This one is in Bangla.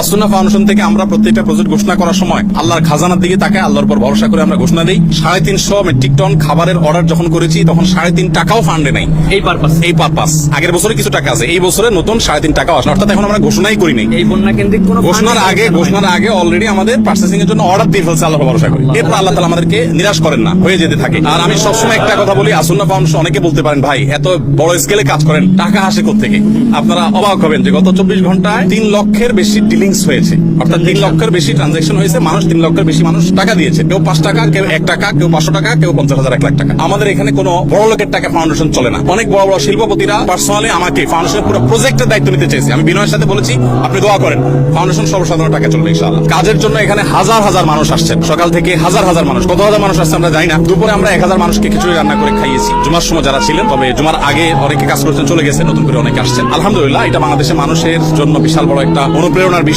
আসুন্নাহ ফাউন্ডেশন থেকে আমরা প্রত্যেকটা প্রজেক্ট ঘোষণা করার সময় আল্লাহর খাজানার দিকে তাকায় আল্লাহর উপর ভরসা করে আমরা ঘোষণা দিই। 350 মেট্রিক টন খাবারের অর্ডার যখন করেছি তখন 3.5 টাকাও ফান্ডে নাই। এই পারপাস আগের বছরে কিছু টাকা আছে, এই বছরে নতুন 3.5 টাকাও আসে, অর্থাৎ এখন আমরা ঘোষণাই করি নাই। এই বন্যা কেন্দ্রিক কোনো ঘোষণার আগে অলরেডি আমাদের পার্চেসিং এর জন্য অর্ডার দিয়ে ফেলছে আল্লাহর ভরসা করি। এরপর আল্লাহ তাআলা আমাদেরকে নিরাশ করেন না, হয়ে যেতে থাকে। আর আমি সবসময় একটা কথা বলি, আসুন্নাহ ফাউন্ডেশন অনেকে বলতে পারেন ভাই এত বড় স্কেলে কাজ করেন, টাকা আসে কোত্থেকে? আপনারা অবাক হবেন যে গত 24 ঘন্টায় 3 লক্ষের বেশি ডিলিংস হয়েছে, অর্থাৎ 3 লক্ষের বেশি ট্রানজাকশন হয়েছে। 3 লক্ষের বেশি মানুষ টাকা দিয়েছে, কেউ 5 টাকা, কেউ 1 টাকা, কেউ 500 টাকা, কেউ 50,000, 1 লাখ টাকা। আমাদের এখানে কোনো বড় লোকের টাকা ফাউন্ডেশন চলে না। অনেক বড় বড় শিল্পপতিরা পার্সোনালি আমাকে ফাউন্ডেশনের পুরো প্রজেক্টের দায়িত্ব নিতে চেয়েছে। আমি বিনয়ের সাথে বলেছি আপনি দোয়া করেন, ফাউন্ডেশন সর্বসাধারণ টাকা চলবে ইনশাআল্লাহ। কাজের জন্য এখানে হাজার হাজার মানুষ আসছেন, সকাল থেকে হাজার হাজার মানুষ, কত হাজার মানুষ আসছে আমরা জানি না। দুপুরে আমরা 1000 মানুষকে খিচুড়ি রান্না করে খাইয়েছি। জুমার সময় যারা ছিলেন, তবে জুমার আগে অনেকে কাজ করছেন চলে গেছে, নতুন করে অনেকে আসছেন। আলহামদুলিল্লাহ, এটা বাংলাদেশের মানুষের জন্য বিশাল বড় একটা অনুপ্রেরণার বিষয়।